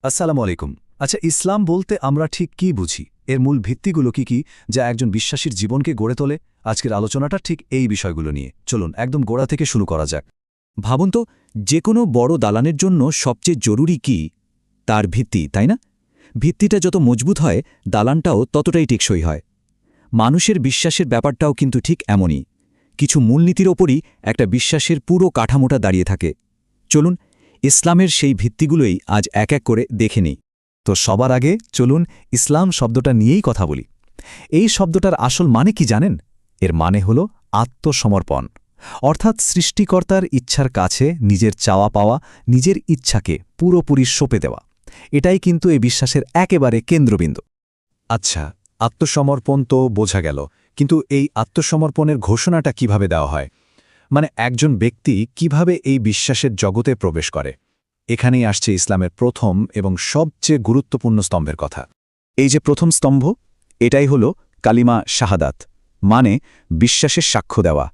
আসসালামু আলাইকুম। আচ্ছা, ইসলাম বলতে আমরা ঠিক কি বুঝি? এর মূল ভিত্তিগুলো কি যা একজন বিশ্বাসীর জীবনকে গড়ে তোলে? আজকের আলোচনাটা ঠিক এই বিষয়গুলো নিয়ে। চলুন একদম গোড়া থেকে শুরু করা যাক। ভাবুন তো, যে কোনো বড় দালানের জন্য সবচেয়ে জরুরি কি? তার ভিত্তি, তাই না? ভিত্তিটা যত মজবুত হয়, দালানটাও ততটাই টেকসই হয়। মানুষের বিশ্বাসের ব্যাপারটাও কিন্তু ঠিক এমনই। কিছু মূলনীতির ওপরই একটা বিশ্বাসের পুরো কাঠামোটা দাঁড়িয়ে থাকে। চলুন ইসলামের সেই ভিত্তিগুলোই আজ এক এক করে দেখে নিই। তো সবার আগে চলুন ইসলাম শব্দটা নিয়েই কথা বলি। এই শব্দটার আসল মানে কি জানেন? এর মানে হল আত্মসমর্পণ, অর্থাৎ সৃষ্টিকর্তার ইচ্ছার কাছে নিজের চাওয়া পাওয়া, নিজের ইচ্ছাকে পুরোপুরি সঁপে দেওয়া। এটাই কিন্তু এই বিশ্বাসের একেবারে কেন্দ্রবিন্দু। আচ্ছা, আত্মসমর্পণ তো বোঝা গেল, কিন্তু এই আত্মসমর্পণের ঘোষণাটা কিভাবে দেওয়া হয়? মানে একজন ব্যক্তি কিভাবে এই বিশ্বাসের জগতে প্রবেশ করে? এখানেই আসছে ইসলামের প্রথম এবং সবচেয়ে গুরুত্বপূর্ণ স্তম্ভের কথা। এই যে প্রথম স্তম্ভ, এটাই হল কালিমা শাহাদাত, মানে বিশ্বাসের সাক্ষ্য দেওয়া।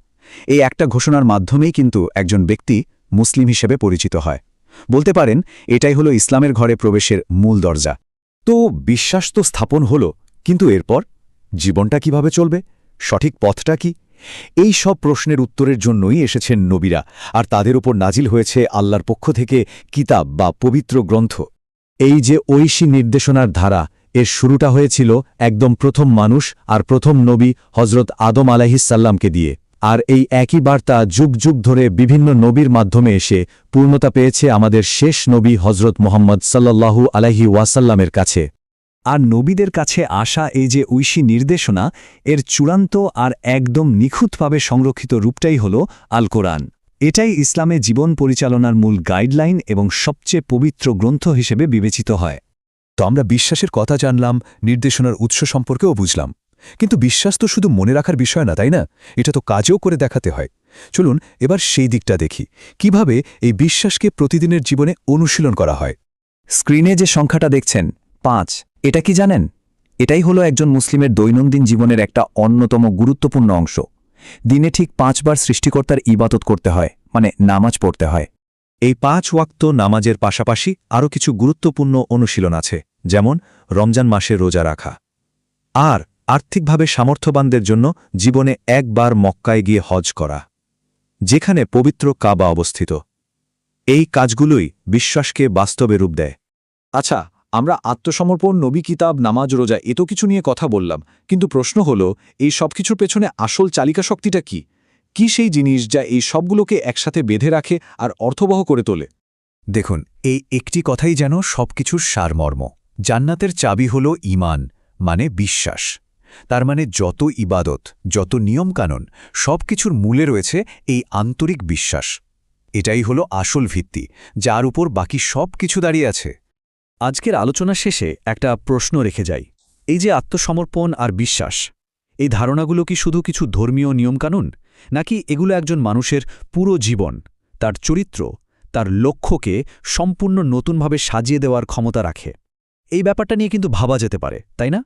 এই একটা ঘোষণার মাধ্যমেই কিন্তু একজন ব্যক্তি মুসলিম হিসেবে পরিচিত হয়। বলতে পারেন এটাই হলো ইসলামের ঘরে প্রবেশের মূল দরজা। তো বিশ্বাস তো স্থাপন হলো, কিন্তু এরপর জীবনটা কিভাবে চলবে? সঠিক পথটা কি? এই সব প্রশ্নের উত্তরের জন্যই এসেছেন নবীরা, আর তাদের উপর নাজিল হয়েছে আল্লাহর পক্ষ থেকে কিতাব বা পবিত্র গ্রন্থ। এই যে ঐশী নির্দেশনার ধারা, এর শুরুটা হয়েছিল একদম প্রথম মানুষ আর প্রথম নবী হজরত আদম আলাইহিসসাল্লামকে দিয়ে। আর এই একই বার্তা যুগ যুগ ধরে বিভিন্ন নবীর মাধ্যমে এসে পূর্ণতা পেয়েছে আমাদের শেষ নবী হজরত মোহাম্মদ সাল্লাল্লাহু আলাইহি ওয়াসাল্লামের কাছে। আর নবীদের কাছে আসা এই যে ঐশী নির্দেশনা, এর চূড়ান্ত আর একদম নিখুঁতভাবে সংরক্ষিত রূপটাই হল আল কোরআন। এটাই ইসলামে জীবন পরিচালনার মূল গাইডলাইন এবং সবচেয়ে পবিত্র গ্রন্থ হিসেবে বিবেচিত হয়। তো আমরা বিশ্বাসের কথা জানলাম, নির্দেশনার উৎস সম্পর্কেও বুঝলাম, কিন্তু বিশ্বাস তো শুধু মনে রাখার বিষয় না, তাই না? এটা তো কাজেও করে দেখাতে হয়। চলুন এবার সেই দিকটা দেখি, কিভাবে এই বিশ্বাসকে প্রতিদিনের জীবনে অনুশীলন করা হয়। স্ক্রিনে যে সংখ্যাটা দেখছেন ৫, এটা কি জানেন? এটাই হলো একজন মুসলিমের দৈনন্দিন জীবনের একটা অন্যতম গুরুত্বপূর্ণ অংশ। দিনে ঠিক ৫ বার সৃষ্টিকর্তার ইবাদত করতে হয়, মানে নামাজ পড়তে হয়। এই ৫ ওয়াক্ত নামাজের পাশাপাশি আরও কিছু গুরুত্বপূর্ণ অনুশীলন আছে, যেমন রমজান মাসে রোজা রাখা, আর আর্থিকভাবে সামর্থ্যবানদের জন্য জীবনে একবার মক্কায় গিয়ে হজ করা, যেখানে পবিত্র কাবা অবস্থিত। এই কাজগুলোই বিশ্বাসকে বাস্তবে রূপ দেয়। আচ্ছা, আমরা আত্মসমর্পণ, নবী, কিতাব, নামাজ, রোজা এত কিছু নিয়ে কথা বললাম, কিন্তু প্রশ্ন হল এই সব কিছুর পেছনে আসল চালিকা শক্তিটা কি? কি সেই জিনিস যা এই সবগুলোকে একসাথে বেঁধে রাখে আর অর্থবহ করে তোলে? দেখুন, এই একটি কথাই যেন সবকিছুর সারমর্ম। জান্নাতের চাবি হল ঈমান, মানে বিশ্বাস। তার মানে যত ইবাদত, যত নিয়মকানুন, সবকিছুর মূলে রয়েছে এই আন্তরিক বিশ্বাস। এটাই হল আসল ভিত্তি, যার উপর বাকি সব কিছু দাঁড়িয়ে আছে। আজকের আলোচনা শেষে একটা প্রশ্ন রেখে যাই। এই যে আত্মসমর্পণ আর বিশ্বাস, এই ধারণাগুলো কি শুধু কিছু ধর্মীয় নিয়মকানুন, নাকি এগুলো একজন মানুষের পুরো জীবন, তার চরিত্র, তার লক্ষ্যকে সম্পূর্ণ নতুনভাবে সাজিয়ে দেওয়ার ক্ষমতা রাখে? এই ব্যাপারটা নিয়ে কিন্তু ভাবা যেতে পারে, তাই না?